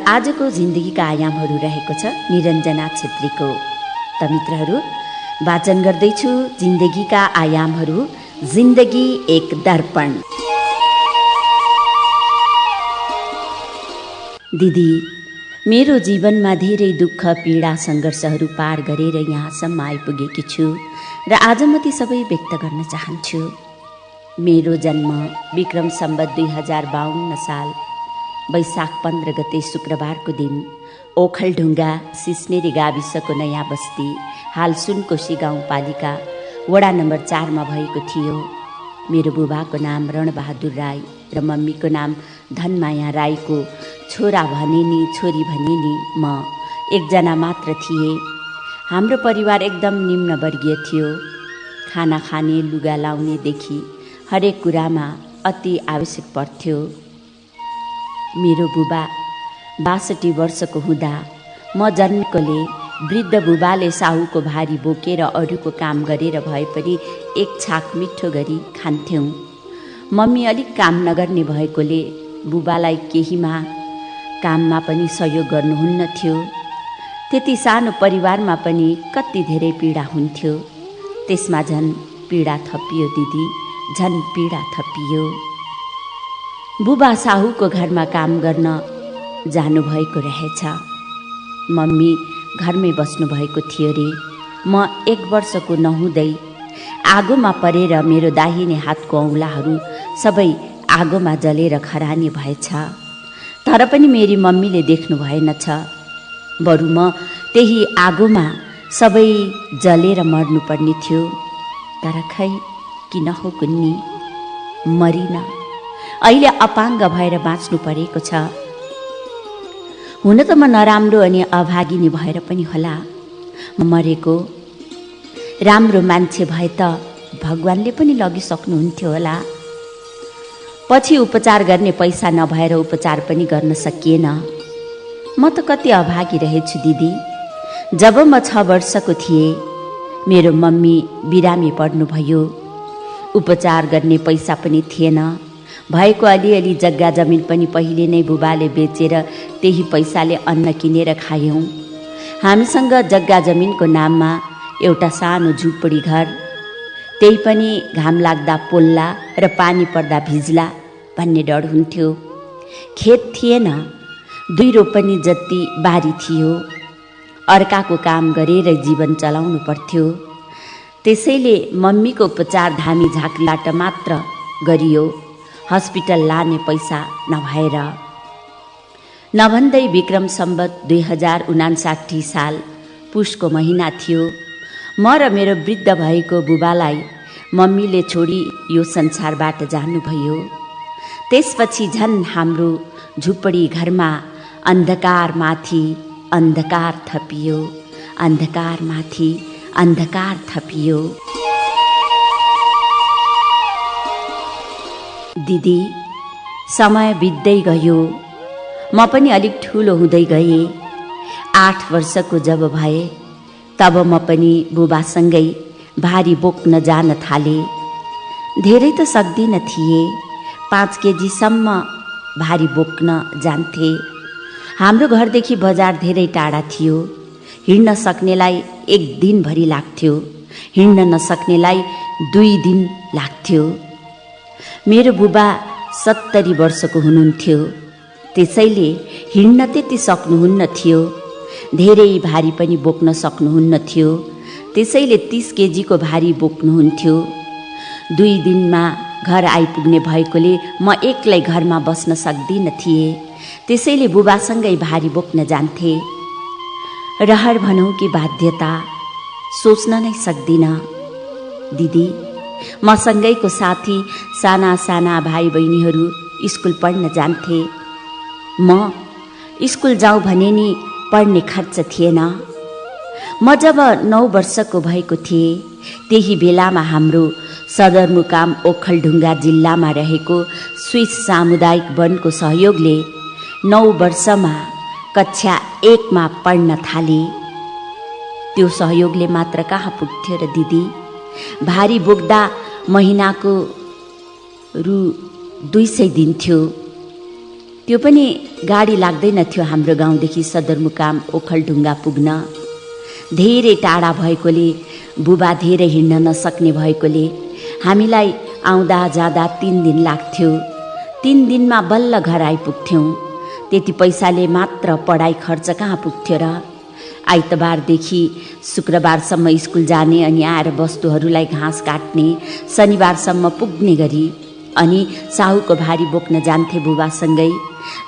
आजको जिन्दगीका आयामहरू रहेको छ निरञ्जना छेत्रीको। त मित्रहरू, वाचन गर्दैछु जिन्दगीका आयामहरू, जिन्दगी एक दर्पण। दिदी, मेरो जीवनमा धेरै दुःख पीडा सङ्घर्षहरू पार गरेर यहाँसम्म आइपुगेकी छु र आज म ती सबै व्यक्त गर्न चाहन्छु। मेरो जन्म विक्रम सम्वत 2052 साल वैशाख 15 गते शुक्रबारको दिन ओखलढुङ्गा सिस्नेरी गाविसको नयाँ बस्ती हाल सुनकोशी गाउँपालिका वडा नम्बर 4 मा भएको थियो। मेरो बुबाको नाम रणबहादुर राई र मम्मीको नाम धनमाया राईको छोरा भने नि छोरी भने नि म एकजना मात्र थिए। हाम्रो परिवार एकदम निम्नवर्गीय थियो। खाना खाने, लुगा लाउनेदेखि हरेक कुरामा अति आवश्यक पर्थ्यो। मेरो बुबा 62 वर्षको हुँदा म जन्मेकोले वृद्ध बुबाले साहुको भारी बोकेर अरूको काम गरेर भए पनि एक छाक मिठो गरी खान्थ्यौँ। मम्मी अलिक काम नगर्ने भएकोले बुबालाई केहीमा काममा पनि सहयोग गर्नुहुन्न थियो। त्यति सानो परिवारमा पनि कति धेरै पीडा हुन्थ्यो। त्यसमा झन् पीडा थपियो दिदी, झन् पीडा थपियो। बुबा साहुको घरमा काम गर्न जानुभएको रहेछ। मम्मी घरमै बस्नुभएको थियो रे। म 1 वर्षको नहुँदै आगोमा परेर मेरो दाहिने हातको औँलाहरू सबै आगोमा जलेर खरानी भएछ। तर पनि मेरी मम्मीले देख्नु भएनछ। बरु म त्यही आगोमा सबै जलेर मर्नुपर्ने थियो। तर खै किन हो कुन्नी, मरिन। अहिले अपाङ्ग भएर बाँच्नु परेको छ। हुन त म नराम्रो अनि अभागिनी भएर पनि होला मरेको। राम्रो मान्छे भए त भगवानले पनि लगिसक्नुहुन्थ्यो होला। पछि उपचार गर्ने पैसा नभएर उपचार पनि गर्न सकिएन। म त कति अभागी रहेछु दिदी। जब म 6 वर्षको थिएँ, मेरो मम्मी बिरामी पर्नुभयो। उपचार गर्ने पैसा पनि थिएन। भएको अलिअलि जग्गा जमिन पनि पहिले नै बुबाले बेचेर त्यही पैसाले अन्न किनेर खायौँ। हामीसँग जग्गा जमिनको नाममा एउटा सानो झुपडी घर, त्यही पनि घाम लाग्दा पोल्ला र पानी पर्दा भिज्ला भन्ने डर हुन्थ्यो। खेत थिएन, 2 रोपनी जति बारी थियो। अर्काको काम गरेर जीवन चलाउनु पर्थ्यो। त्यसैले मम्मीको उपचार धामी झाँक्रीबाट मात्र गरियो, हस्पिटल लाने पैसा नभएर। नभन्दै विक्रम सम्वत 2059 साल पुसको महिना थियो। म र मेरो वृद्ध भएको बुबालाई मम्मीले छोडी यो संसारबाट जानुभयो। त्यसपछि झन् हाम्रो झुपडी घरमा अन्धकार माथि अन्धकार थपियो, अन्धकार माथि अन्धकार थपियो। दिदी, समय बित्दै गयो। म पनि अलिक ठुलो हुँदै गएँ। 8 वर्षको जब भए तब म पनि बुबासँगै भारी बोक्न जान थालेँ। धेरै त सक्दिनँ थिएँ। 5 केजीसम्म भारी बोक्न जान्थे। हाम्रो घरदेखि बजार धेरै टाढा थियो। हिँड्न सक्नेलाई 1 दिनभरि लाग्थ्यो, हिँड्न नसक्नेलाई 2 दिन लाग्थ्यो। मेरो बुबा 70 वर्षको हुनुहुन्थ्यो। त्यसैले हिँड्न त्यति सक्नुहुन्न थियो। धेरै भारी पनि बोक्न सक्नुहुन्न थियो। त्यसैले 30 केजीको भारी बोक्नुहुन्थ्यो। 2 दिनमा घर आइपुग्ने भएकोले म एक्लै घरमा बस्न सक्दिनँ थिएँ। त्यसैले बुबासँगै भारी बोक्न जान्थे। रहर भनौँ कि बाध्यता, सोच्न नै सक्दिनँ। दिदी, मसँगैको साथी साना साना भाइ बहिनीहरू स्कुल पढ्न जान्थे। म स्कुल जाउँ भने नि पढ्ने खर्च थिएन। म जब 9 वर्षको भएको थिएँ, त्यही बेलामा हाम्रो सदरमुकाम ओखलढुङ्गा जिल्लामा रहेको स्विस सामुदायिक वनको सहयोगले 9 वर्षमा कक्षा 1 मा पढ्न थालेँ। त्यो सहयोगले मात्र कहाँ पुग्थ्यो र दिदी। भारी बोक्दा महिनाको रु 200 दिन्थ्यो। त्यो पनि गाडी लाग्दैनथ्यो हाम्रो गाउँदेखि सदरमुकाम ओखलढुङ्गा पुग्न। धेरै टाढा भएकोले, बुबा धेरै हिँड्न नसक्ने भएकोले हामीलाई आउँदा जाँदा 3 दिन लाग्थ्यो। 3 दिनमा बल्ल घर आइपुग्थ्यौँ। त्यति पैसाले मात्र पढाइ खर्च कहाँ पुग्थ्यो र? आइतबारदेखि शुक्रबारसम्म स्कुल जाने अनि आएर वस्तुहरूलाई घाँस काट्ने, शनिबारसम्म पुग्ने गरी अनि साहुको भारी बोक्न जान्थे बुबासँगै।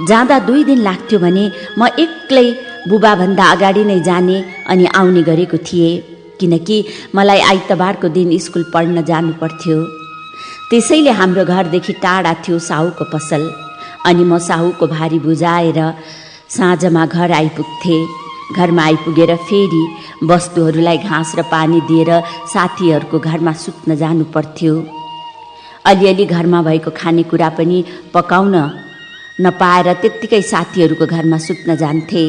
जाँदा 2 दिन लाग्थ्यो भने म एक्लै बुबाभन्दा अगाडि नै जाने अनि आउने गरेको थिएँ, किनकि मलाई आइतबारको दिन स्कुल पढ्न जानु पर्थ्यो। त्यसैले हाम्रो घरदेखि टाढा थियो साहुको पसल अनि म साहुको भारी बुझाएर साँझमा घर आइपुग्थेँ। घरमा आइपुगेर फेरि वस्तुहरूलाई घाँस र पानी दिएर साथीहरूको घरमा सुत्न जानु पर्थ्यो। अलिअलि घरमा भएको खानेकुरा पनि पकाउन नपाएर त्यत्तिकै साथीहरूको घरमा सुत्न जान्थे,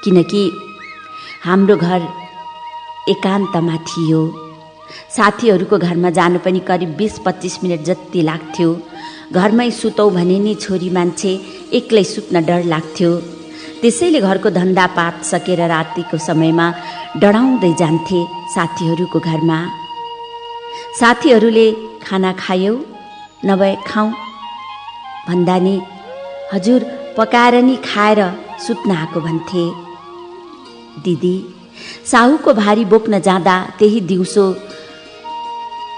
किनकि हाम्रो घर एकान्तमा थियो। साथीहरूको घरमा जानु पनि करिब 20-25 मिनट जति लाग्थ्यो। घरमै सुतौ भने नि छोरी मान्छे एक्लै सुत्न डर लाग्थ्यो। त्यसैले घरको धन्दापात सकेर रातिको समयमा डराउँदै जान्थे साथीहरूको घरमा। साथीहरूले खाना खायौ नभए खाउँ भन्दा नि हजुर पकाएर नि खाएर सुत्न आएको भन्थे। दिदी, साहुको भारी बोक्न जाँदा त्यही दिउँसो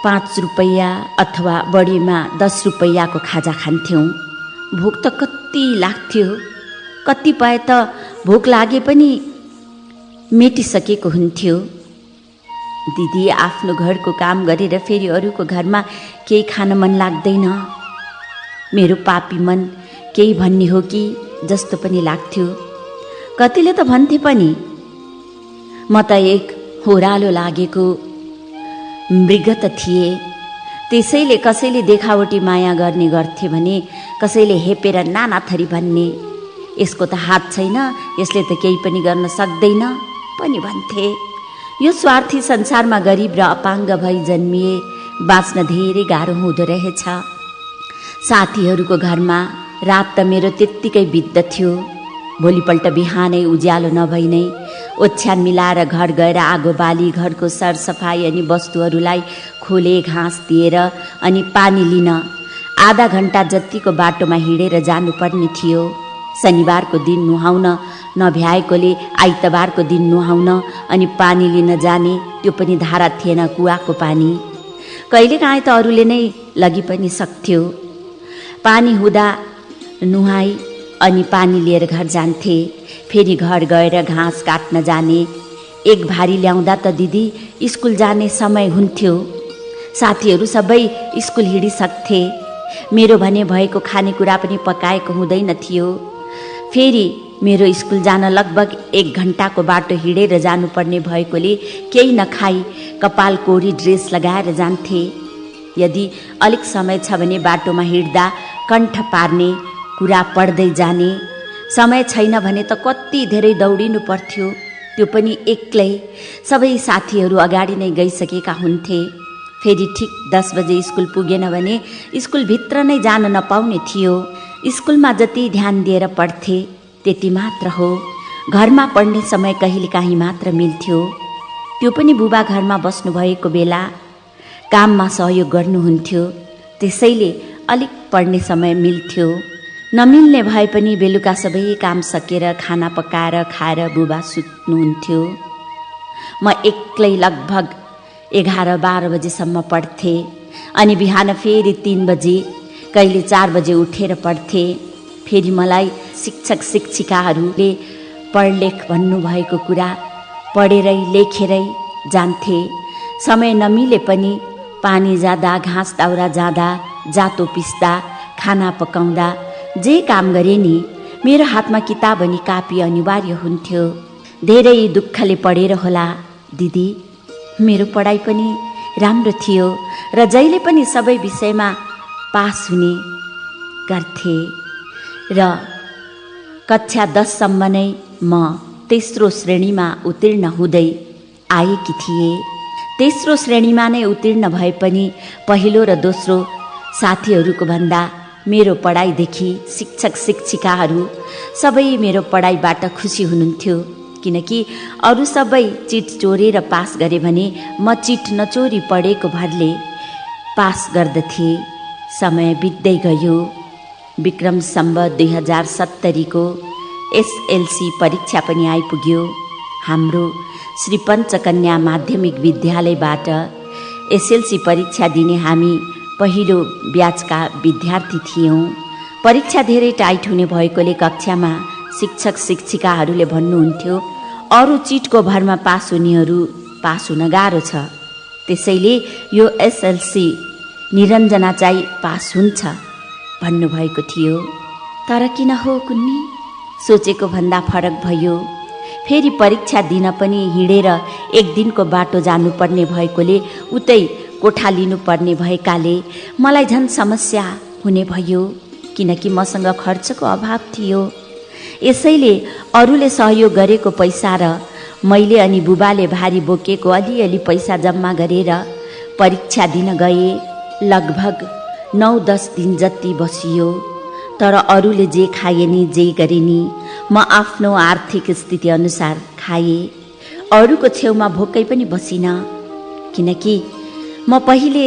5 रुपैयाँ अथवा बढीमा 10 रुपैयाँको खाजा खान्थ्यौँ। भोक त कति लाग्थ्यो, कतिपय त भोक लागे पनि मेटिसकेको हुन्थ्यो। दिदी, आफ्नो घरको काम गरेर फेरि अरूको घरमा केही खान मन लाग्दैन। मेरो पापी मन केही भन्ने हो कि जस्तो पनि लाग्थ्यो। कतिले त भन्थे पनि म त एक होरालो लागेको मृग त थिए। त्यसैले कसैले देखावटी माया गर्ने गर्थे भने कसैले हेपेर नाना थरी भन्ने, यसको त हात छैन, यसले त केही पनि गर्न सक्दैन पनि भन्थे। यो स्वार्थी संसारमा गरिब र अपाङ्ग भई जन्मिए बाँच्न धेरै गाह्रो हुँदो रहेछ। साथीहरूको घरमा रात त मेरो त्यत्तिकै बित्दथ्यो। भोलिपल्ट बिहानै उज्यालो नभई नै ओछ्यान मिलाएर घर गएर आगो बाली, घरको सरसफाई अनि वस्तुहरूलाई खोले घाँस दिएर अनि पानी लिन आधा घण्टा जतिको बाटोमा हिँडेर जानुपर्ने थियो। शनिबारको दिन नुहाउन नभ्याएकोले आइतबारको दिन नुहाउन अनि पानी लिन जाने, त्यो पनि धारा थिएन, कुवाको पानी। कहिलेकाहीँ त अरूले नै लगी पनि सक्थ्यो। पानी हुँदा नुहाई अनि पानी लिएर घर जान्थे। फेरि घर गएर घाँस काट्न जाने। एक भारी ल्याउँदा त दिदी स्कुल जाने समय हुन्थ्यो। साथीहरू सबै स्कुल हिँडिसक्थे। मेरो भने भएको खानेकुरा पनि पकाएको हुँदैन थियो। फेरि मेरो स्कुल जान लगभग 1 घण्टाको बाटो हिँडेर जानुपर्ने भएकोले केही नखाई कपाल कोरी ड्रेस लगाएर जान्थे। यदि अलिक समय छ भने बाटोमा हिँड्दा कण्ठ पार्ने, कुरा पढ्दै जाने। समय छैन भने त कति धेरै दौडिनु पर्थ्यो, त्यो पनि एक्लै। सबै साथीहरू अगाडि नै गइसकेका हुन्थे। फेरि ठिक 10 बजे स्कुल पुगेन भने स्कुलभित्र नै जान नपाउने थियो। स्कुलमा जति ध्यान दिएर पढ्थे त्यति मात्र हो। घरमा पढ्ने समय कहिलेकाहीँ मात्र मिल्थ्यो, त्यो पनि बुबा घरमा बस्नुभएको बेला काममा सहयोग गर्नुहुन्थ्यो। त्यसैले अलिक पढ्ने समय मिल्थ्यो। नमिल्ने भए पनि बेलुका सबै काम सकेर खाना पकाएर खाएर बुबा सुत्नुहुन्थ्यो। म एक्लै लगभग 11-12 बजेसम्म पढ्थेँ अनि बिहान फेरि 3 बजे, कहिले 4 बजे उठेर पढ्थेँ। फेरि मलाई शिक्षक शिक्षिकाहरूले पढलेख भन्नुभएको कुरा पढेरै लेखेरै जान्थे। समय नमिले पनि पानी जाँदा, घाँस दाउरा जाँदा, जातो पिस्दा, खाना पकाउँदा, जे काम गरे नि मेरो हातमा किताब अनि कापी अनिवार्य हुन्थ्यो। धेरै दुःखले पढेर होला दिदी, मेरो पढाइ पनि राम्रो थियो र जहिले पनि सबै विषयमा पास हुने गर्थे र कक्षा 10 सम्म नै म तेस्रो श्रेणीमा उत्तीर्ण हुँदै आएकी थिएँ। तेस्रो श्रेणीमा नै उत्तीर्ण भए पनि पहिलो र दोस्रो साथीहरूको भन्दा मेरो पढाइदेखि शिक्षक शिक्षिकाहरू सबै मेरो पढाइबाट खुसी हुनुहुन्थ्यो, किनकि अरू सबै चिट चोरेर पास गरे भने म चिट नचोरी पढेको भरले पास गर्दथे। समय बित्दै गयो। विक्रम सम्वत 2070 एसएलसी परीक्षा पनि आइपुग्यो। हाम्रो श्री पञ्चकन्या माध्यमिक विद्यालयबाट एसएलसी परीक्षा दिने हामी पहिलो ब्याचका विद्यार्थी थियौँ। परीक्षा धेरै टाइट हुने भएकोले कक्षामा शिक्षक शिक्षिकाहरूले भन्नुहुन्थ्यो, अरू चिटको भरमा पास हुनेहरू पास हुन गाह्रो छ, त्यसैले यो एसएलसी निरञ्जना चाहिँ पास हुन्छ भन्नुभएको थियो। तर किन हो कुन्नी, सोचेको भन्दा फरक भयो। फेरि परीक्षा दिन पनि हिँडेर एक दिनको बाटो जानुपर्ने भएकोले उतै कोठा लिनुपर्ने भएकाले मलाई झन् समस्या हुने भयो, किनकि मसँग खर्चको अभाव थियो। यसैले अरूले सहयोग गरेको पैसा र मैले अनि बुबाले भारी बोकेको अलिअलि पैसा जम्मा गरेर परीक्षा दिन गए। लगभग 9-10 दिन जति बसियो। तर अरूले जे खाए नि जे गरे नि म आफ्नो आर्थिक स्थिति अनुसार खाए। अरूको छेउमा भोकै पनि बसिन, किनकि म पहिले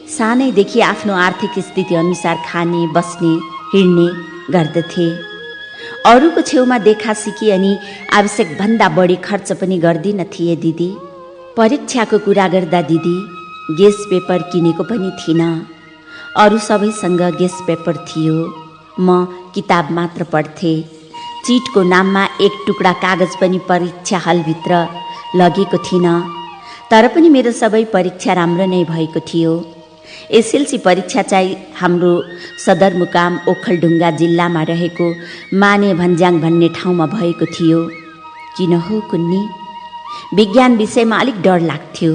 सानैदेखि आफ्नो आर्थिक स्थिति अनुसार खाने बस्ने हिँड्ने गर्दथे। अरूको छेउमा देखा सिकी अनि आवश्यकभन्दा बढी खर्च पनि गर्दिन थिए दिदी। परीक्षाको कुरा गर्दा दिदी गेस पेपर किनेको पनि थिइन। अरू सबैसँग गेस पेपर थियो, म किताब मात्र पढ्थे। चिटको नाममा एक टुक्रा कागज पनि परीक्षा हलभित्र लगेको थिइन। तर पनि मेरो सबै परीक्षा राम्रो नै भएको थियो। एसएलसी परीक्षा चाहिँ हाम्रो सदरमुकाम ओखलढुङ्गा जिल्लामा रहेको माने भन्ज्याङ भन्ने ठाउँमा भएको थियो। किन हो कुन्नी, विज्ञान विषयमा अलिक डर लाग्थ्यो।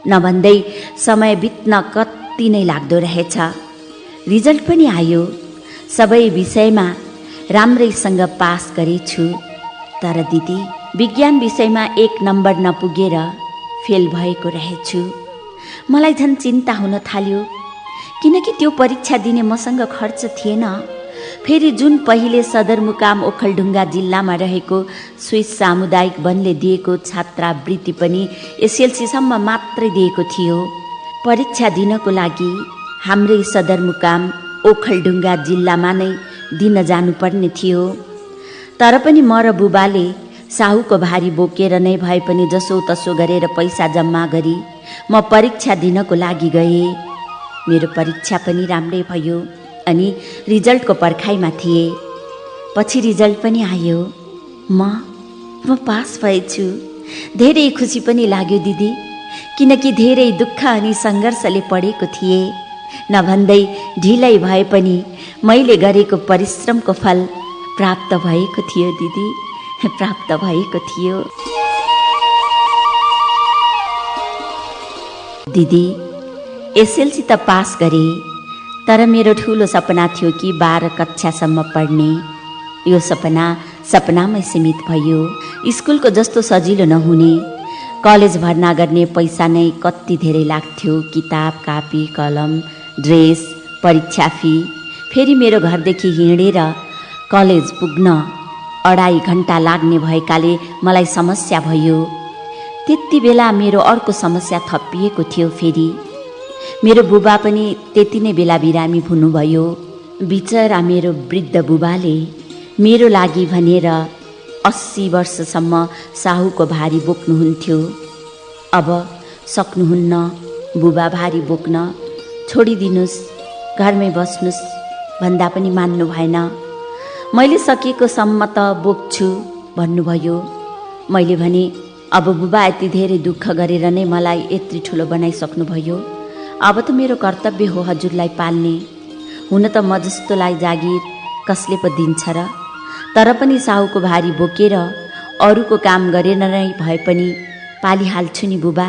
नभन्दै समय बित्न कति नै लाग्दो रहेछ। रिजल्ट पनि आयो। सबै विषयमा राम्रैसँग पास गरेछु। तर दिदी विज्ञान विषयमा 1 नम्बर नपुगेर फेल भएको रहेछु। मलाई झन् चिन्ता हुन थाल्यो, किनकि त्यो परीक्षा दिने मसँग खर्च थिएन। फेरि जुन पहिले सदरमुकाम ओखलढुङ्गा जिल्लामा रहेको स्विस सामुदायिक वनले दिएको छात्रवृत्ति पनि एसएलसीसम्म मात्रै दिएको थियो। परीक्षा दिनको लागि हाम्रै सदरमुकाम ओखलढुङ्गा जिल्लामा नै दिन जानुपर्ने थियो। तर पनि म र बुबाले साहुको भारी बोकेर नै भए पनि जसो तसो गरेर पैसा जम्मा गरी म परीक्षा दिनको लागि गएँ। मेरो परीक्षा पनि राम्रै भयो अनि रिजल्टको पर्खाइमा थिए। पछि रिजल्ट पनि आयो। म पास भएछु। धेरै खुसी पनि लाग्यो दिदी, किनकि धेरै दुःख अनि सङ्घर्षले पढेको थिएँ। नभन्दै ढिलै भए पनि मैले गरेको परिश्रमको फल प्राप्त भएको थियो दिदी, प्राप्त भएको थियो। दिदी एसएलसी त पास गरे, तर मेरो ठुलो सपना थियो कि 12 कक्षासम्म पढ्ने। यो सपनामै सीमित भयो। स्कुलको जस्तो सजिलो नहुने। कलेज भर्ना गर्ने पैसा नै कति धेरै लाग्थ्यो। किताब, कापी, कलम, ड्रेस, परीक्षा फी। फेरि मेरो घरदेखि हिँडेर कलेज पुग्न 2.5 घन्टा लाग्ने भएकाले मलाई समस्या भयो। त्यति बेला मेरो अर्को समस्या थपिएको थियो। फेरि मेरो बुबा पनि त्यति नै बेला बिरामी हुनुभयो। बिचरा मेरो वृद्ध बुबाले मेरो लागि भनेर 80 वर्षसम्म साहुको भारी बोक्नुहुन्थ्यो। अब सक्नुहुन्न बुबा भारी बोक्न, छोडिदिनुस्, घरमै बस्नुस् भन्दा पनि मान्नु भएन। मैले सकेको सम्म त बोक्छु भन्नुभयो। मैले भने अब बुबा यति धेरै दुःख गरेर नै मलाई यत्रो ठुलो बनाइसक्नुभयो, अब त मेरो कर्तव्य हो हजुरलाई पाल्ने। हुन त म जस्तोलाई जागिर कसले पो दिन्छ र? तर पनि साहुको भारी बोकेर अरूको काम गरेर नै भए पनि पालिहाल्छु नि बुबा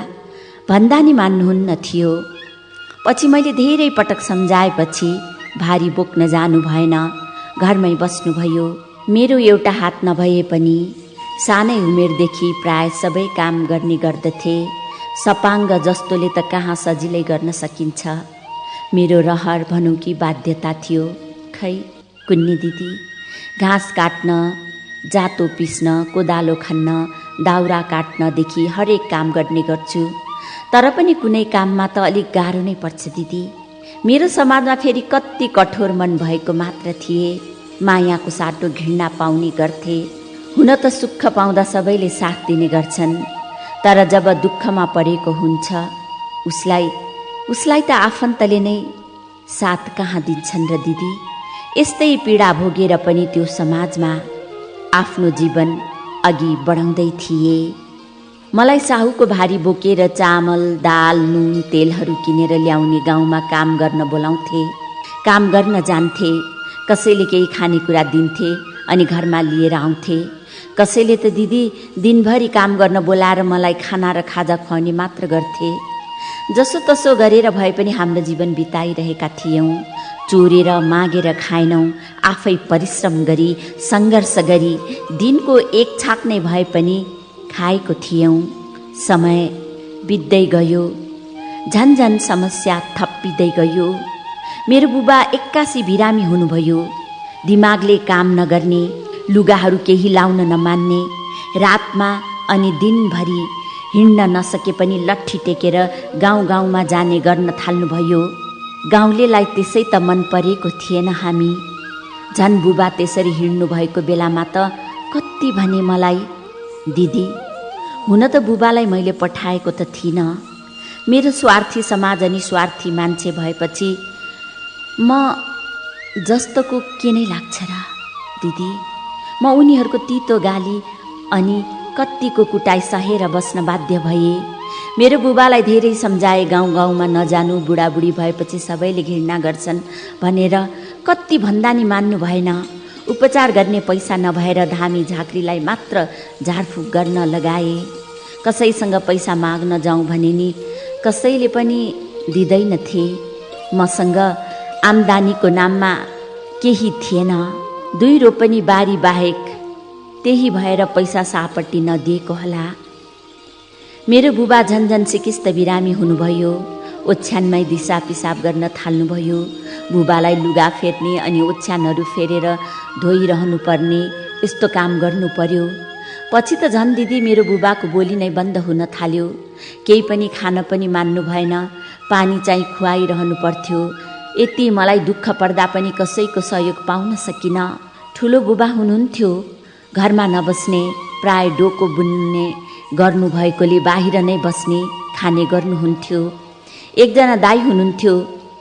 भन्दा नि मान्नुहुन्न थियो। पछि मैले धेरै पटक सम्झाएपछि भारी बोक्न जानु भएन, घरमै बस्नुभयो। मेरो एउटा हात नभए पनि सानै उमेरदेखि प्राय सबै काम गर्ने गर्दथे। सपाङ्ग जस्तोले त कहाँ सजिलै गर्न सकिन्छ। मेरो रहर भनौँ कि बाध्यता थियो। खै कुन्नी दिदी, घाँस काट्न, जातो पिस्न, कोदालो खन्न, दाउरा काट्नदेखि हरेक काम गर्ने गर्छु। तर पनि कुनै काममा त अलिक गाह्रो नै पर्छ दिदी। मेरो समाजमा फेरि कति कठोर मन भएको मात्र थिए। मायाको साटो घृणा पाउने गर्थे। हुन त सुख पाउँदा सबैले साथ दिने गर्छन्, तर जब दुःखमा परेको हुन्छ उसलाई त आफन्तले नै साथ कहाँ दिन्छन् र दिदी। यस्तै पीडा भोगेर पनि त्यो समाजमा आफ्नो जीवन अघि बढाउँदै थिए। मलाई साहुको भारी बोकेर चामल, दाल, नुन, तेलहरू किनेर ल्याउने गाउँमा काम गर्न बोलाउँथे। काम गर्न जान्थे। कसैले केही खानेकुरा दिन्थे अनि घरमा लिएर आउँथे। कसैले त दिदी दिनभरि काम गर्न बोलाएर मलाई खाना र खाजा खुवाउने मात्र गर्थे। जसो तसो गरेर भए पनि हाम्रो जीवन बिताइरहेका थियौँ। चोरेर मागेर खाएनौँ, आफै परिश्रम गरी सङ्घर्ष गरी दिनको एक छाक नै भए पनि खाएको थियौँ। समय बित्दै गयो, झन्झन समस्या थप्पिँदै गयो। मेरो बुबा एक्कासी बिरामी हुनुभयो। दिमागले काम नगर्ने, लुगाहरू केही लाउन नमान्ने, रातमा अनि दिनभरि हिँड्न नसके पनि लट्ठी टेकेर गाउँ गाउँमा जाने गर्न थाल्नुभयो। गाउँलेलाई त्यसै त मन परेको थिएन हामी। झन् बुबा त्यसरी हिँड्नु भएको बेलामा त कति भने मलाई, दिदी हुन त बुबालाई मैले पठाएको त थिइनँ। मेरो स्वार्थी समाज अनि स्वार्थी मान्छे भएपछि म जस्तोको के नै लाग्छ र दिदी। म उनीहरूको तितो गाली अनि कत्तिको कुटाइ सहेर बस्न बाध्य भए। मेरो बुबालाई धेरै सम्झाए, गाउँ गाउँमा नजानु, बुढाबुढी भएपछि सबैले घृणा गर्छन् भनेर कति भन्दा नि मान्नु भएन। उपचार गर्ने पैसा नभएर धामी झाँक्रीलाई मात्र झाडफुक गर्न लगाए। कसैसँग पैसा माग्न जाउँ भने नि कसैले पनि दिँदैनथे। मसँग आम्दानीको नाममा केही थिएन, 2 रोपनी बारी बाहेक। त्यही भएर पैसा सापट्टि नदिएको होला। मेरो बुबा झन्झन सिकिस्त बिरामी हुनुभयो। ओछ्यानमै दिसा पिसाब गर्न थाल्नुभयो। बुबालाई लुगा फेर्ने अनि ओछ्यानहरू फेरेर धोइरहनु पर्ने यस्तो काम गर्नु पर्यो। पछि त झन् दिदी मेरो बुबाको बोली नै बन्द हुन थाल्यो। केही पनि खान पनि मान्नु भएन। पानी चाहिँ खुवाइरहनु पर्थ्यो। यति मलाई दुःख पर्दा पनि कसैको सहयोग पाउन सकिनँ। ठुलो बुबा हुनुहुन्थ्यो, घरमा नबस्ने, प्राय डोको बुन्ने गर्नुभएकोले बाहिर नै बस्ने खाने गर्नुहुन्थ्यो। एकजना दाई हुनुहुन्थ्यो,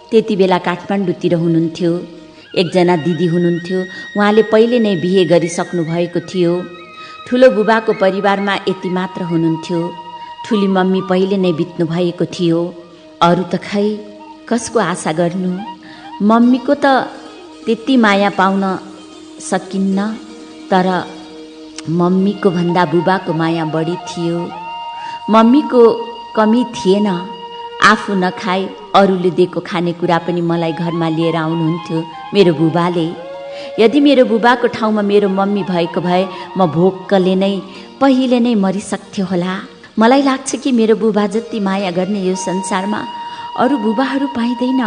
त्यति बेला काठमाडौँतिर हुनुहुन्थ्यो। एकजना दिदी हुनुहुन्थ्यो, उहाँले पहिले नै बिहे गरिसक्नु भएको थियो। ठुलो बुबाको परिवारमा यति मात्र हुनुहुन्थ्यो। ठुली मम्मी पहिले नै बित्नु भएको थियो। अरू त खै कसको आशा गर्नु। मम्मीको त त्यति माया पाउन सकिन्न, तर मम्मीको भन्दा बुबाको माया बढी थियो। मम्मीको कमी थिएन। आफू नखाई अरूले दिएको खानेकुरा पनि मलाई घरमा लिएर आउनुहुन्थ्यो मेरो बुबाले। यदि मेरो बुबाको ठाउँमा मेरो मम्मी भएको भए म भोकले नै पहिले नै मरिसक्थ्यो होला। मलाई लाग्छ कि मेरो बुबा जति माया गर्ने यो संसारमा अरू बुबाहरू पाइँदैन।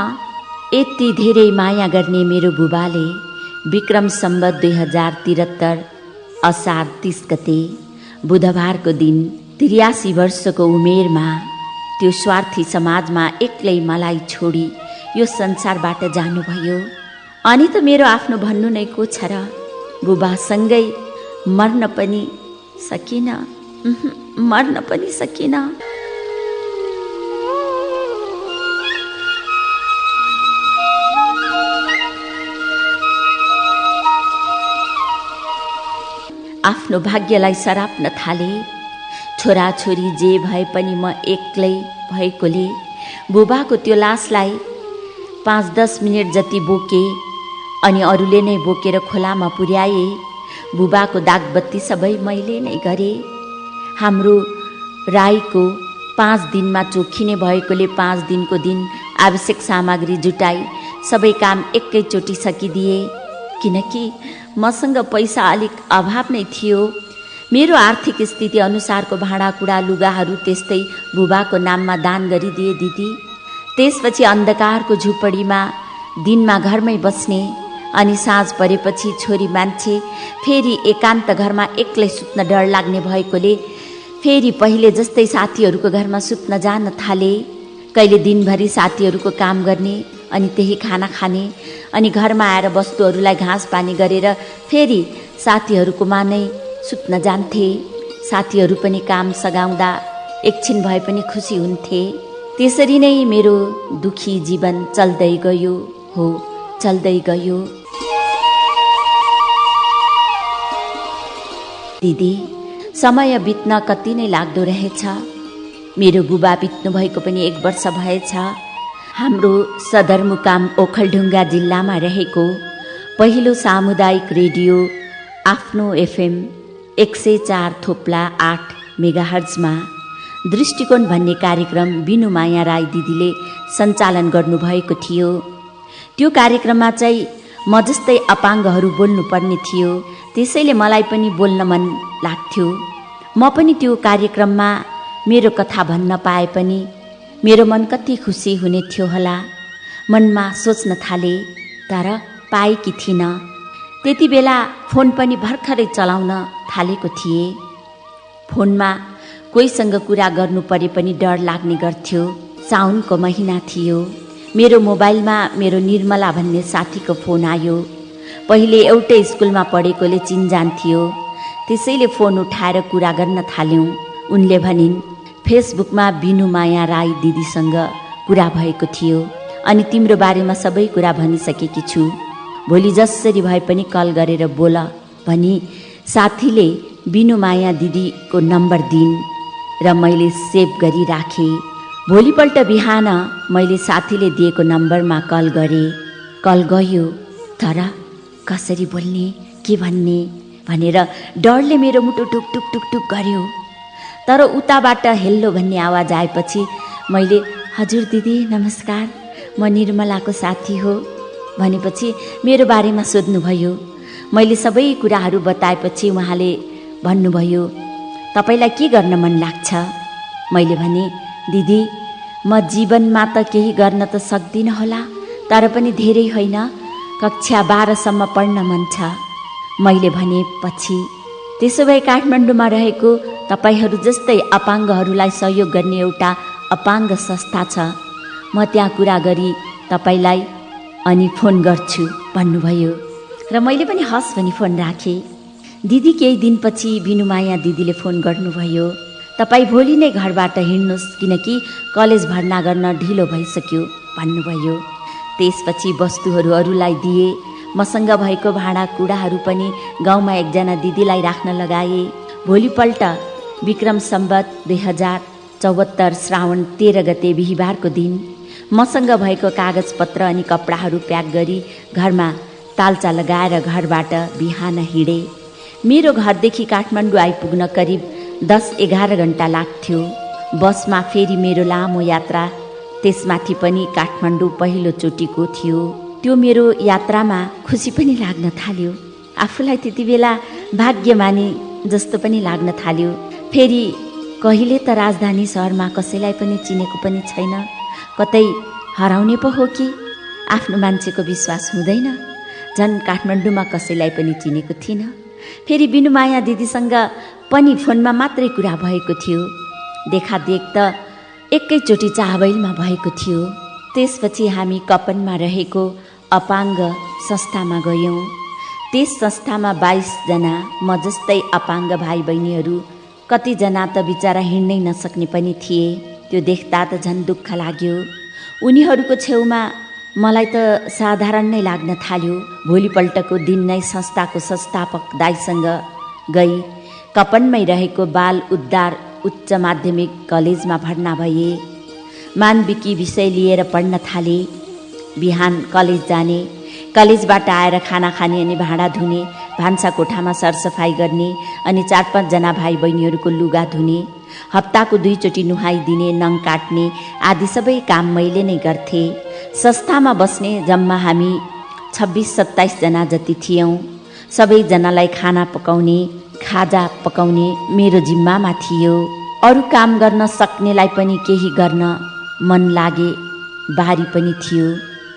यति धेरै माया गर्ने मेरो बुबाले विक्रम सम्वत 2073 असार 30 गते बुधबारको दिन 83 वर्षको उमेरमा त्यो स्वार्थी समाजमा एक्लै मलाई छोडी यो संसारबाट जानुभयो। अनि त मेरो आफ्नो भन्नु नै को छ र। बुबासँगै मर्न पनि सकिन, मर्न पनि सकिन। आफ्नो भाग्यलाई सराप्न थाले। छोराछोरी जे भए पनि म एक्लै भएकोले बुबाको त्यो लासलाई 5-10 मिनट जति बोके अनि अरूले नै बोकेर खोलामा पुर्याए। बुबाको दागबत्ती सबै मैले नै गरेँ। हाम्रो राईको 5 दिनमा चोखिने भएकोले 5 दिनको दिन आवश्यक सामग्री जुटाई सबै काम एकैचोटि सकिदिए। किनकि मसँग पैसा अलिक अभाव नै थियो। मेरो आर्थिक स्थिति अनुसारको भाँडाकुँडा लुगाहरू त्यस्तै बुबाको नाममा दान गरिदिए दिदी। त्यसपछि अन्धकारको झुपडीमा दिनमा घरमै बस्ने, अनि साँझ परेपछि छोरी मान्छे फेरि एकान्त घरमा एक्लै सुत्न डर लाग्ने भएकोले फेरि पहिले जस्तै साथीहरूको घरमा सुत्न जान थाले। कहिले दिनभरि साथीहरूको काम गर्ने अनि त्यही खाना खाने अनि घरमा आएर वस्तुहरूलाई घाँस पानी गरेर फेरि साथीहरूकोमा नै सुत्न जान्थे। साथीहरू पनि काम सघाउँदा एकछिन भए पनि खुसी हुन्थे। त्यसरी नै मेरो दुखी जीवन चल्दै गयो, हो चल्दै गयो। दिदी, समय बित्न कति नै लाग्दो रहेछ। मेरो बुबा बित्नु भएको पनि 1 वर्ष भएछ। हाम्रो सदरमुकाम ओखलढुङ्गा जिल्लामा रहेको पहिलो सामुदायिक रेडियो आफ्नो FM 104.8 मेगाहर्जमा दृष्टिकोण भन्ने कार्यक्रम बिनुमाया राई दिदीले सञ्चालन गर्नुभएको थियो। त्यो कार्यक्रममा चाहिँ म जस्तै अपाङ्गहरू बोल्नुपर्ने थियो। त्यसैले मलाई पनि बोल्न मन लाग्थ्यो। म पनि त्यो कार्यक्रममा मेरो कथा भन्न पाए पनि मेरो मन कति खुसी हुने थियो होला, मनमा सोच्न थाले। तर पाएकी थिइनँ। त्यति बेला फोन पनि भर्खरै चलाउन थालेको थिएँ। फोनमा कोहीसँग कुरा गर्नु परे पनि डर लाग्ने गर्थ्यो। साउनको महिना थियो। मेरो मोबाइलमा मेरो निर्मला भन्ने साथीको फोन आयो। पहिले एउटै स्कुलमा पढेकोले चिनजान थियो। त्यसैले फोन उठाएर कुरा गर्न थाल्यौँ। उनले भनिन्, फेसबुकमा बिनुमाया राई दिदीसँग कुरा भएको थियो अनि तिम्रो बारेमा सबै कुरा भनिसकेकी छु। भोलि जसरी भए पनि कल गरेर बोल भनी साथीले बिनुमाया दिदीको नम्बर दिइन् र मैले सेभ गरी राखेँ। भोलिपल्ट बिहान मैले साथीले दिएको नम्बरमा कल गरेँ। कल गयो, तर कसरी बोल्ने, के भन्ने भनेर डरले मेरो मुटु टुक टुक टुक टुक गर्यो। तर उताबाट हेल्लो भन्ने आवाज आएपछि मैले हजुर दिदी नमस्कार, म निर्मलाको साथी हो भनेपछि मेरो बारेमा सोध्नुभयो। मैले सबै कुराहरू बताएपछि उहाँले भन्नुभयो, तपाईँलाई के गर्न मन लाग्छ? मैले भने, दिदी म जीवनमा त केही गर्न त सक्दिनँ होला, तर पनि धेरै होइन, कक्षा 12सम्म पढ्न मन छ। मैले भनेपछि, त्यसो भए काठमाडौँमा रहेको तपाईँहरू जस्तै अपाङ्गहरूलाई सहयोग गर्ने एउटा अपाङ्ग संस्था छ, म त्यहाँ कुरा गरी तपाईँलाई अनि फोन गर्छु भन्नुभयो। र मैले पनि हस् भनी फोन राखेँ। दिदी केही दिनपछि बिनुमाया दिदीले फोन गर्नुभयो, तपाईँ भोलि नै घरबाट हिँड्नुहोस् किनकि कलेज भर्ना गर्न ढिलो भइसक्यो भन्नुभयो। त्यसपछि वस्तुहरू अरूलाई दिए। मसँग भएको भाँडाकुँडाहरू पनि गाउँमा एकजना दिदीलाई राख्न लगाए। भोलिपल्ट विक्रम सम्वत 2074 श्रावण 13 गते बिहिबारको दिन मसँग भएको कागजपत्र अनि कपडाहरू प्याक गरी घरमा तालचा लगाएर घरबाट बिहान हिँडे। मेरो घरदेखि काठमाडौँ आइपुग्न करिब 10-11 घन्टा लाग्थ्यो। बसमा फेरि मेरो लामो यात्रा, त्यसमाथि पनि काठमाडौँ पहिलोचोटिको थियो। त्यो मेरो यात्रामा खुसी पनि लाग्न थाल्यो। आफूलाई त्यति बेला भाग्यमानी जस्तो पनि लाग्न थाल्यो। फेरि कहिले त राजधानी सहरमा कसैलाई पनि चिनेको पनि छैन, कतै हराउने पो हो कि आफ्नो मान्छेको विश्वास हुँदैन। झन् काठमाडौँमा कसैलाई पनि चिनेको थिइनँ। फेरि बिनुमाया दिदीसँग पनि फोनमा मात्रै कुरा भएको थियो। देखादेख त एकैचोटि चाहबैलमा भएको थियो। त्यसपछि हामी कपनमा रहेको अपाङ्ग संस्थामा गयौँ। त्यस संस्थामा 22 जना म जस्तै अपाङ्ग भाइ बहिनीहरू, कतिजना त बिचारा हिँड्नै नसक्ने पनि थिए। त्यो देख्दा त झन् दुःख लाग्यो। उनीहरूको छेउमा मलाई त साधारण नै लाग्न थाल्यो। भोलिपल्टको दिन नै संस्थाको संस्थापक दाइसँग गई कपनमै रहेको बाल उद्धार उच्च माध्यमिक कलेजमा भर्ना भए। मानविकी विषय लिएर पढ्न थाले। बिहान कलेज जाने, कलेजबाट आएर खाना खाने अनि भाँडा धुने, भान्सा कोठामा सरसफाइ गर्ने अनि 4-5 जना भाइ बहिनीहरूको लुगा धुने, हप्ताको 2 चोटि नुहाइदिने, नङ काट्ने आदि सबै काम मैले नै गर्थेँ। संस्थामा बस्ने जम्मा हामी 26-27 जना जति थियौँ। सबैजनालाई खाना पकाउने, खाजा पकाउने मेरो जिम्मामा थियो। अरू काम गर्न सक्नेलाई पनि केही गर्न मन लागे बारी पनि थियो।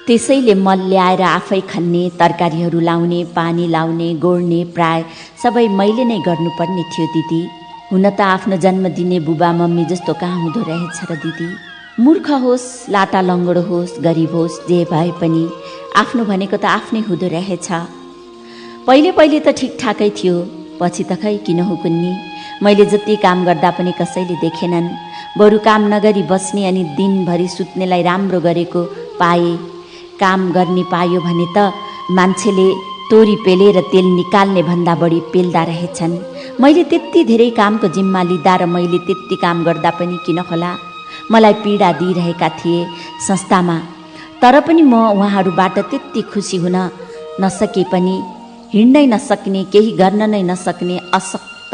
त्यसैले मल ल्याएर आफै खन्ने, तरकारीहरू लाउने, पानी लाउने, गोड्ने प्राय सबै मैले नै गर्नुपर्ने थियो दिदी। हुन त आफ्नो जन्म दिने बुबा मम्मी जस्तो कहाँ हुँदो रहेछ र दिदी। मूर्ख होस्, लाटा लङ्गडो होस्, गरिब होस्, जे भए पनि आफ्नो भनेको त आफ्नै हुँदो रहेछ। पहिले पहिले त ठिकठाकै थियो, पछि त खै किन हो कुन्नी। मैले जति काम गर्दा पनि कसैले देखेनन्। बरु काम नगरी बस्ने अनि दिनभरि सुत्नेलाई राम्रो गरेको पाए। काम गर्ने पायो भने त मान्छेले तोरी पेलेर तेल निकाल्ने भन्दा बढी पेल्दा रहेछन्। मैले त्यति धेरै कामको जिम्मा लिँदा र मैले त्यति काम गर्दा पनि किन होला मलाई पीडा दिइरहेका थिए संस्थामा। तर पनि म उहाँहरूबाट त्यति खुसी हुन नसके पनि हिँड्नै नसक्ने, केही गर्न नै नसक्ने अशक्त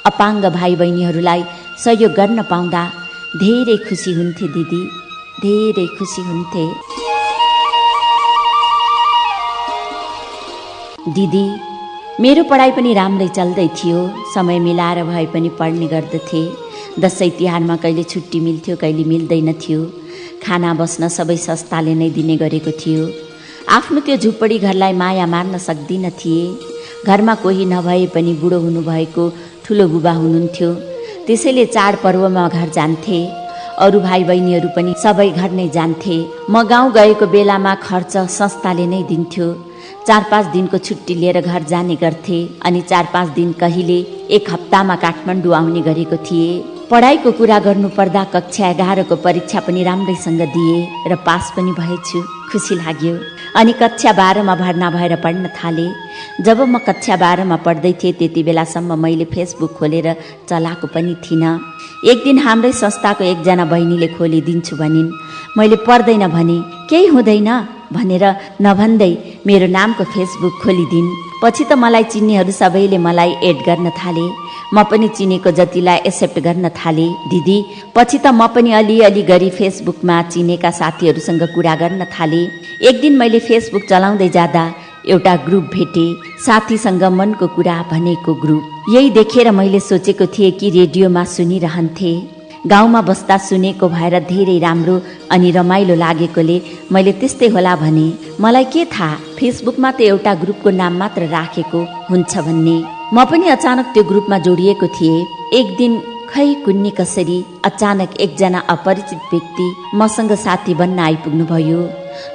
अपाङ्ग भाइ बहिनीहरूलाई सहयोग गर्न पाउँदा धेरै खुसी हुन्थे दिदी, धेरै खुसी हुन्थे। दिदी, मेरो पढाइ पनि राम्रै चल्दै थियो। समय मिलाएर भए पनि पढ्ने गर्दथे। दसैँ तिहारमा कहिले छुट्टी मिल्थ्यो, कहिले मिल्दैन थियो। खाना बस्न सबै संस्थाले नै दिने गरेको थियो। आफ्नो त्यो झुपडी घरलाई माया मार्न सक्दिन थिए। घरमा कोही नभए पनि बुढो हुनुभएको ठुलो बुबा हुनुहुन्थ्यो, त्यसैले चाडपर्वमा घर जान्थे। अरू भाइ बहिनीहरू पनि सबै घर नै जान्थे। म गाउँ गएको बेलामा खर्च संस्थाले नै दिन्थ्यो। 4-5 दिनको छुट्टी लिएर घर जाने गर्थे अनि 4-5 दिन कहिले 1 हप्तामा काठमाडौँ आउने गरेको थिए। पढाइको कुरा गर्नुपर्दा कक्षा 11को परीक्षा पनि राम्रैसँग दिए र पास पनि भएछु। खुसी लाग्यो। अनि कक्षा 12मा भर्ना भएर पढ्न थाले। जब म कक्षा 12मा पढ्दै थिएँ त्यति बेलासम्म मैले फेसबुक खोलेर चलाएको पनि थिइनँ। एक दिन हाम्रै संस्थाको एकजना बहिनीले खोलिदिन्छु भनिन्। मैले पर्दैन भने केही हुँदैन भनेर नभन्दै मेरो नामको फेसबुक खोलिदिन्। पछि त मलाई चिन्नेहरू सबैले मलाई एड गर्न थाले। म पनि चिनेको जतिलाई एक्सेप्ट गर्न थाले दिदी। पछि त म पनि अलिअलि गरी फेसबुकमा चिनेका साथीहरूसँग कुरा गर्न थाले। एक दिन मैले फेसबुक चलाउँदै जाँदा एउटा ग्रुप भेटे, साथीसँग मनको कुरा भनेको ग्रुप। यही देखेर मैले सोचेको थिएँ कि रेडियोमा सुनिरहन्थे। गाउँमा बस्दा सुनेको भएर धेरै राम्रो अनि रमाइलो लागेकोले मैले त्यस्तै होला भने। मलाई के थाहा फेसबुकमा त एउटा ग्रुपको नाम मात्र राखेको हुन्छ भन्ने। म पनि अचानक त्यो ग्रुपमा जोडिएको थिएँ। एक दिन खै कुन्नी कसरी अचानक एकजना अपरिचित व्यक्ति मसँग साथी बन्न आइपुग्नु भयो।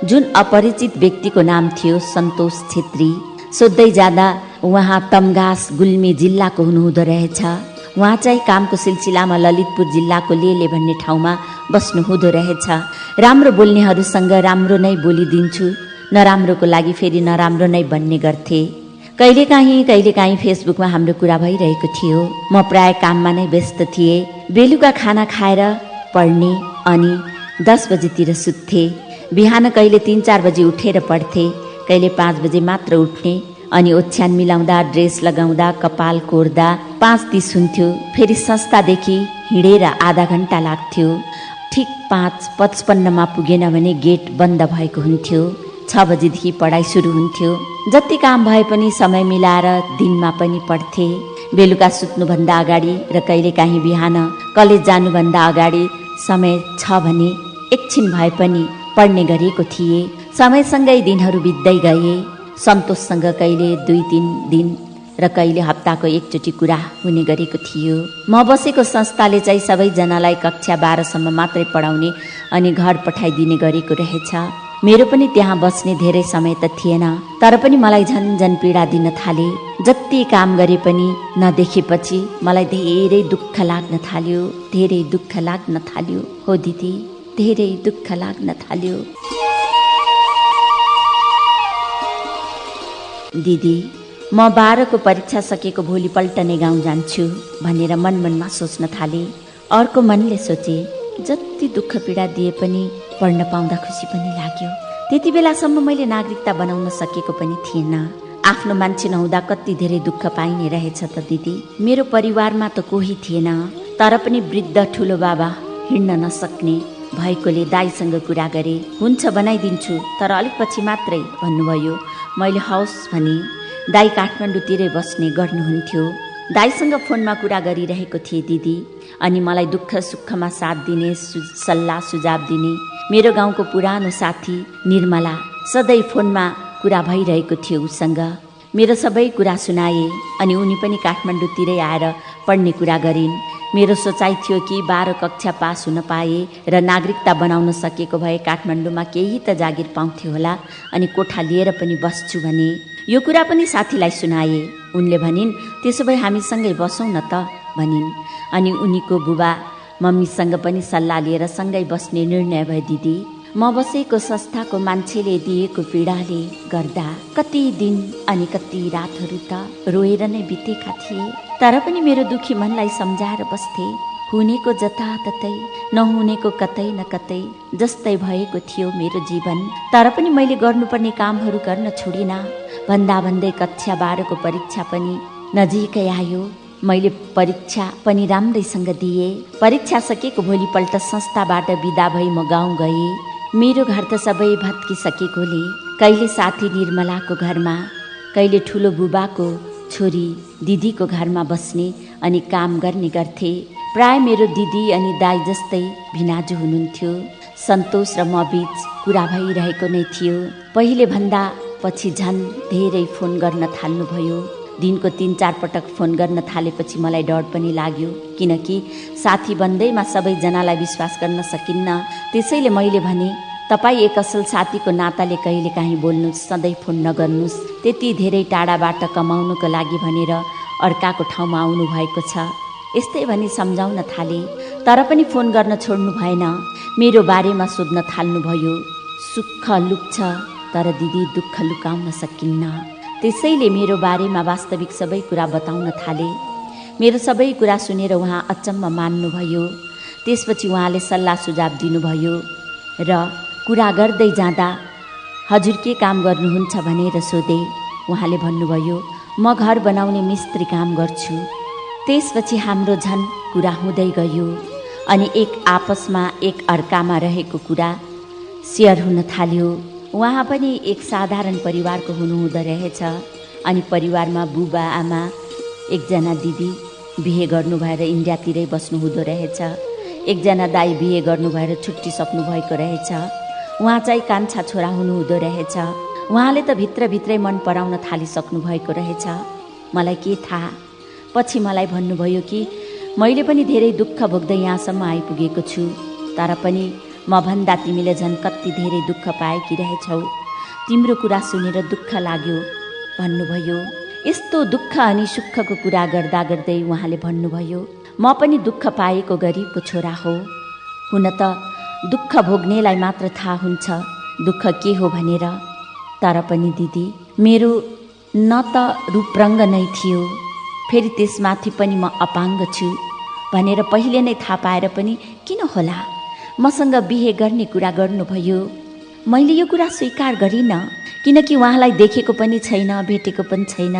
जुन अपरिचित व्यक्तिको नाम थियो सन्तोष छेत्री। सोध्दै जाँदा उहाँ तमघास गुल्मी जिल्लाको हुनुहुँदो रहेछ। उहाँ चाहिँ कामको सिलसिलामा ललितपुर जिल्लाको लेले भन्ने ठाउँमा बस्नुहुँदो रहेछ। राम्रो बोल्नेहरूसँग राम्रो नै बोलिदिन्छु, नराम्रोको लागि फेरि नराम्रो नै भन्ने गर्थे। कहिलेकाहीँ फेसबुकमा हाम्रो कुरा भइरहेको थियो। म प्राय काममा नै व्यस्त थिएँ। बेलुका खाना खाएर पढ्ने अनि 10 बजेतिर सुत्थे। बिहान कहिले 3-4 बजे उठेर पढ्थे, कहिले 5 बजे मात्र उठ्ने अनि ओछ्यान मिलाउँदा, ड्रेस लगाउँदा, कपाल कोर्दा 5:30 हुन्थ्यो। फेरि संस्थादेखि हिँडेर आधा घन्टा लाग्थ्यो। ठिक 5:55मा पुगेन भने गेट बन्द भएको हुन्थ्यो। 6 बजेदेखि पढाइ सुरु हुन्थ्यो। जति काम भए पनि समय मिलाएर दिनमा पनि पढ्थे। बेलुका सुत्नुभन्दा अगाडि र कहिलेकाहीँ बिहान कलेज जानुभन्दा अगाडि समय छ भने एकछिन भए पनि पढ्ने गरेको थिए। समयसँगै दिनहरू बित्दै गए। सन्तोषसँग कहिले 2-3 दिन र कहिले हप्ताको एकचोटि कुरा हुने गरेको थियो। म बसेको संस्थाले चाहिँ सबैजनालाई कक्षा 12सम्म मात्रै पढाउने अनि घर पठाइदिने गरेको रहेछ। मेरो पनि त्यहाँ बस्ने धेरै समय त थिएन। तर पनि मलाई झन पीडा दिन थाले। जति काम गरे पनि नदेखेपछि मलाई धेरै दुःख लाग्न थाल्यो। धेरै दुःख लाग्न थाल्यो। हो दिदी, धेरै दुःख लाग्न थाल्यो। दिदी, म 12को परीक्षा सकेको भोलिपल्ट नै गाउँ जान्छु भनेर मनमनमा सोच्न थाले। अर्को मनले सोचे जति दुःख पीडा दिए पनि पढ्न पाउँदा खुसी पनि लाग्यो। त्यति बेलासम्म मैले नागरिकता बनाउन सकेको पनि थिएन। आफ्नो मान्छे नहुँदा कति धेरै दुःख पाइने रहेछ त दिदी। मेरो परिवारमा त कोही थिएन, तर पनि वृद्ध ठुलो बाबा हिँड्न नसक्ने भएकोले दाइसँग कुरा गरे। हुन्छ बनाइदिन्छु, तर अलिक पछि मात्रै भन्नुभयो। मैले हवस् भने। दाइ काठमाडौँतिरै बस्ने गर्नुहुन्थ्यो। दाइसँग फोनमा कुरा गरिरहेको थिएँ दिदी। अनि मलाई दुःख सुखमा साथ दिने, सल्लाह सुझाव दिने मेरो गाउँको पुरानो साथी निर्मला सधैँ फोनमा कुरा भइरहेको थियो उसँग। मेरो सबै कुरा सुनाए अनि उनी पनि काठमाडौँतिरै आएर पढ्ने कुरा गरिन्। मेरो सोचाइ थियो कि 12 कक्षा पास हुन पाए र नागरिकता बनाउन सकेको भए काठमाडौँमा केही त जागिर पाउँथ्यो होला अनि कोठा लिएर पनि बस्छु भने। यो कुरा पनि साथीलाई सुनाए। उनले भनिन्, त्यसो भए हामीसँगै बसौँ न त भनिन्। अनि उनीको बुबा मम्मीसँग पनि सल्लाह लिएर सँगै बस्ने निर्णय भयो। दिदी, म बसेको संस्थाको मान्छेले दिएको पीडाले गर्दा कति दिन अनि कति रातहरू त रोएर नै बितेका थिए। तर पनि मेरो दुखी मनलाई सम्झाएर बस्थे। हुनेको जताततै नहुनेको कतै न कतै जस्तै भएको थियो मेरो जीवन। तर पनि मैले गर्नुपर्ने कामहरू गर्न छोडिनँ। भन्दा भन्दै कक्षा 12 को परीक्षा पनि नजिकै आयो। मैले परीक्षा पनि राम्रैसँग दिएँ। परीक्षा सकेको भोलिपल्ट संस्थाबाट बिदा भई म गाउँ गएँ। मेरो घर त सबै भत्किसकेकोले कहिले साथी निर्मलाको घरमा, कहिले ठुलो बुबाको छोरी दिदीको घरमा बस्ने अनि काम गर्ने गर्थे। प्राय मेरो दिदी अनि दाइ जस्तै भिनाजु हुनुहुन्थ्यो। सन्तोष र म बीच कुरा भइरहेको नै थियो। पहिले भन्दा पछि झन् धेरै फोन गर्न थाल्नुभयो। दिनको 3-4 पटक फोन गर्न थालेपछि मलाई डर पनि लाग्यो, किनकि साथी बन्दैमा सबैजनालाई विश्वास गर्न सकिन्न। त्यसैले मैले भने, तपाईँ एक असल साथीको नाताले कहिले काहीँ बोल्नुहोस्, सधैँ फोन नगर्नुहोस्। त्यति धेरै टाढाबाट कमाउनुको लागि भनेर अर्काको ठाउँमा आउनु भएको छ, यस्तै भनी सम्झाउन थाले। तर पनि फोन गर्न छोड्नु भएन। मेरो बारेमा सोध्न थाल्नुभयो। सुख लुक्छ तर दिदी दुःख लुकाउन सकिन्न। त्यसैले मेरो बारेमा वास्तविक सबै कुरा बताउन थाले। मेरो सबै कुरा सुनेर उहाँ अचम्म मान्नुभयो। त्यसपछि उहाँले सल्लाह सुझाव दिनुभयो र कुरा गर्दै जाँदा हजुर के काम गर्नुहुन्छ भनेर सोधे। उहाँले भन्नुभयो, म घर बनाउने मिस्त्री काम गर्छु। त्यसपछि हाम्रो झन् कुरा हुँदै गयो अनि एक आपसमा एक अर्कामा रहेको कुरा सेयर हुन थाल्यो। उहाँ पनि एक साधारण परिवारको हुनुहुँदो रहेछ अनि परिवारमा बुबा आमा, एकजना दिदी बिहे गर्नु भएर इन्डियातिरै बस्नु हुँदो रहेछ। एकजना दाइ बिहे गर्नु भएर छुट्टिसक्नु भएको रहेछ। उहाँ चाहिँ कान्छा छोरा हुनुहुँदो रहेछ। उहाँले त भित्रभित्रै मन पराउन थालिसक्नु भएको रहेछ। मलाई के थाहा। पछि मलाई भन्नुभयो कि मैले पनि धेरै दुःख भोग्दै यहाँसम्म आइपुगेको छु, तर पनि म भन्दा तिमीले झन् कति धेरै दुःख पाएकी रहेछौ। तिम्रो कुरा सुनेर दुःख लाग्यो भन्नुभयो। यस्तो दुःख अनि सुखको कुरा गर्दा गर्दै उहाँले भन्नुभयो, म पनि दुःख पाएको गरिबको छोरा हो। हुन त दुःख भोग्नेलाई मात्र थाहा हुन्छ दुःख के हो भनेर। तर पनि दिदी, मेरो न त रूपरङ्ग नै थियो, फेरि त्यसमाथि पनि म अपाङ्ग छु भनेर पहिले नै थाहा पाएर पनि किन होला मसँग बिहे गर्ने कुरा गर्नुभयो। मैले यो कुरा स्वीकार गरिनँ, किनकि उहाँलाई देखेको पनि छैन, भेटेको पनि छैन।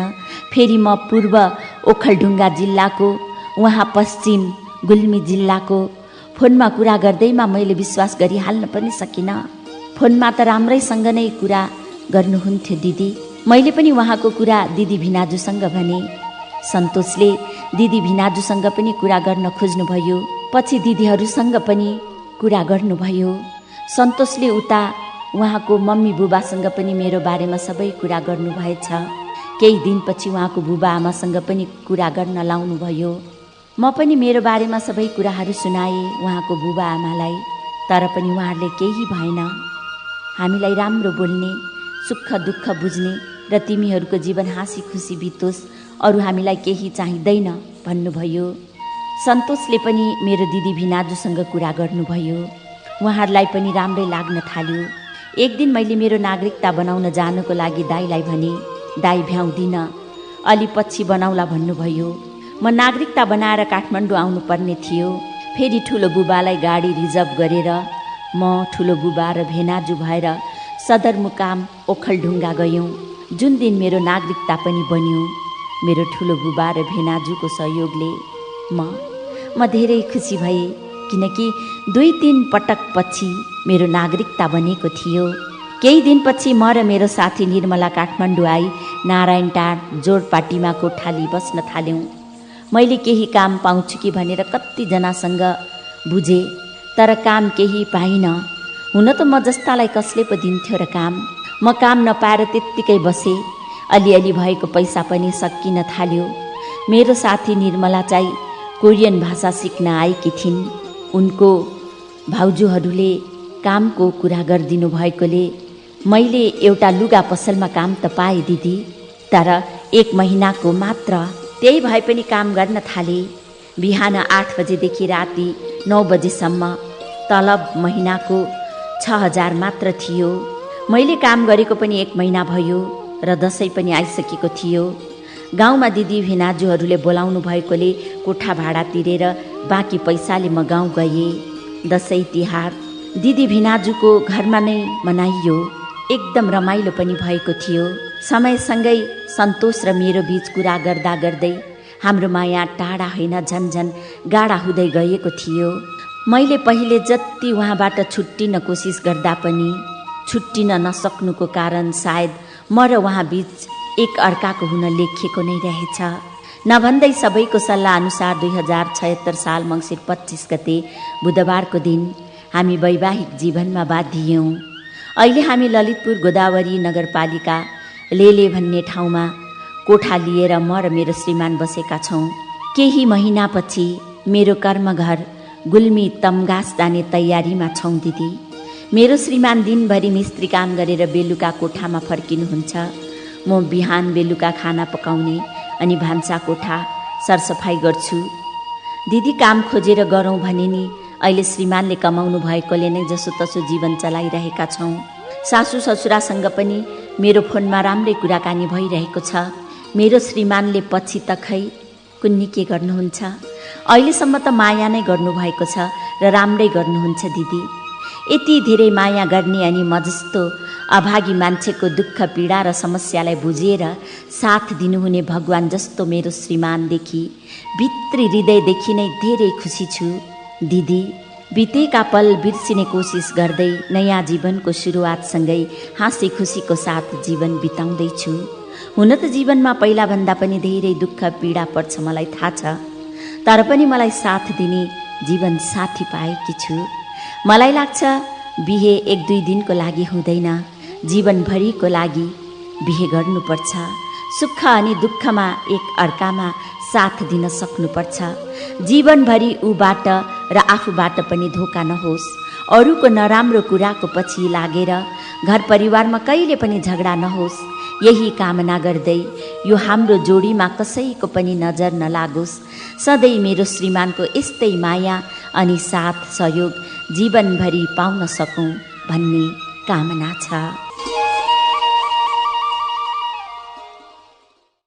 फेरि म पूर्व ओखलढुङ्गा जिल्लाको, उहाँ पश्चिम गुल्मी जिल्लाको। फोनमा कुरा गर्दैमा मैले विश्वास गरिहाल्न पनि सकिनँ। फोनमा त राम्रैसँग नै कुरा गर्नुहुन्थ्यो दिदी। मैले पनि उहाँको कुरा दिदी भिनाजुसँग भने। सन्तोषले दिदी भिनाजुसँग पनि कुरा गर्न खोज्नुभयो। पछि दिदीहरूसँग पनि कुरा गर्नुभयो। सन्तोषले उता उहाँको मम्मी बुबासँग पनि मेरो बारेमा सबै कुरा गर्नुभएछ। केही दिनपछि उहाँको बुबा आमासँग पनि कुरा गर्न लाउनुभयो। म पनि मेरो बारेमा सबै कुराहरू सुनाएँ उहाँको बुबा आमालाई। तर पनि उहाँहरूले केही भएन। हामीलाई राम्रो बोल्ने, सुख दुःख बुझ्ने र तिमीहरूको जीवन हाँसी खुसी बितोस्, अरू हामीलाई केही चाहिँदैन भन्नुभयो। सन्तोषले पनि मेरो दिदी भिनाजुसँग कुरा गर्नुभयो। उहाँहरूलाई पनि राम्रै लाग्न थाल्यो। एक दिन मैले मेरो नागरिकता बनाउन जानको लागि दाइलाई भने, दाइ भ्याउँदिन, अलि पछि बनाउला भन्नुभयो। म नागरिकता बनाएर काठमाडौँ आउनुपर्ने थियो। फेरि ठुलो बुबालाई गाडी रिजर्भ गरेर म ठुलो बुबा र भेनाजु भएर सदरमुकाम ओखलढुङ्गा गयौँ। जुन दिन मेरो नागरिकता पनि बन्यो, मेरो ठुलो बुबा र भेनाजुको सहयोगले म धेरै खुसी भएँ, किनकि 2-3 पटक पछि मेरो नागरिकता बनेको थियो। केही दिनपछि म र मेरो साथी निर्मला काठमाडौँ आई नारायणटार जोडपाटीमा कोठा लिई बस्न थाल्यौँ। मैले केही काम पाउँछु कि भनेर कतिजनासँग बुझेँ, तर काम केही पाइनँ। हुन त म जस्तालाई कसले पो दिन्थ्यो र काम। म काम नपाएर त्यत्तिकै बसेँ। अलिअलि भएको पैसा पनि सकिन थाल्यो। मेरो साथी निर्मला चाहिँ कोरियन भाषा सिक्न आएकी थिइन्। उनको भाउजूहरूले कामको कुरा गरिदिनु भएकोले मैले एउटा लुगा पसलमा काम त पाएँ दिदी, तर 1 महिनाको मात्र। त्यही भए पनि काम गर्न थालेँ। बिहान 8 बजेदेखि राति 9 बजेसम्म। तलब महिनाको 6000 मात्र थियो। मैले काम गरेको पनि 1 महिना भयो र दसैँ पनि आइसकेको थियो। गाउँमा दिदी भिनाजुहरूले बोलाउनु भएकोले कोठा भाडा तिरेर बाँकी पैसाले म गाउँ गएँ। दसैँ तिहार दिदी भिनाजुको घरमा नै मनाइयो। एकदम रमाइलो पनि भएको थियो। समयसँगै सन्तोष र मेरो बीच कुरा गर्दा गर्दै हाम्रो माया टाढा होइन झन्झन गाढा हुँदै गएको थियो। मैले पहिले जति उहाँबाट छुट्टिन कोसिस गर्दा पनि छुट्टिन नसक्नुको कारण सायद म र उहाँ बीच एक अर्काको हुन लेखिएको नै रहेछ। नभन्दै सबैको सल्लाह अनुसार 2076 साल मङ्सिर 25 गते बुधबारको दिन हामी वैवाहिक जीवनमा बाँधियौँ। अहिले हामी ललितपुर गोदावरी नगरपालिका लेले भन्ने ठाउँमा कोठा लिएर म र मेरो श्रीमान बसेका छौँ। केही महिनापछि मेरो कर्मघर गुल्मी तमगास जाने तयारीमा छौँ दिदी। मेरो श्रीमान दिनभरि मिस्त्री काम गरेर बेलुका कोठामा फर्किनुहुन्छ। म बिहान बेलुका खाना पकाउने अनि भान्सा कोठा सरसफाइ गर्छु। दिदी काम खोजेर गरौँ भने नि अहिले श्रीमानले कमाउनु भएकोले नै जसोतसो जीवन चलाइरहेका छौँ। सासू ससुरासँग पनि मेरो फोनमा राम्रै कुराकानी भइरहेको छ। मेरो श्रीमानले पछि त खै कुन्नी के गर्नुहुन्छ। अहिलेसम्म त माया नै गर्नुभएको छ र राम्रै गर्नुहुन्छ दिदी। यति धेरै माया गर्ने अनि म जस्तो अभागी मान्छेको दुःख पीडा र समस्यालाई बुझेर साथ दिनुहुने भगवान जस्तो मेरो श्रीमानदेखि भित्री हृदयदेखि नै धेरै खुसी छु दिदी। बितेका पल बिर्सिने कोसिस गर्दै नयाँ जीवनको सुरुवातसँगै हाँसी खुसीको साथ जीवन बिताउँदैछु। हुन त जीवनमा पहिलाभन्दा पनि धेरै दुःख पीडा पर्छ मलाई थाहा छ, तर पनि मलाई साथ दिने जीवन साथी पाएकी छु। मलाई लाग्छ बिहे 1-2 दिनको लागि हुँदैन, जीवनभरिको लागि बिहे गर्नुपर्छ। सुख अनि दुःखमा एक अर्कामा साथ दिन सक्नुपर्छ। जीवनभरि ऊबाट र आफूबाट पनि धोका नहोस्। अरूको नराम्रो कुराको पछि लागेर घर परिवारमा कहिले पनि झगडा नहोस्, यही कामना गर्दै यो हाम्रो जोडीमा कसैको पनि नजर नलागोस्। सधैँ मेरो श्रीमानको यस्तै माया अनि साथ सहयोग जीवनभरि पाउन सकौँ भन्ने कामना छ।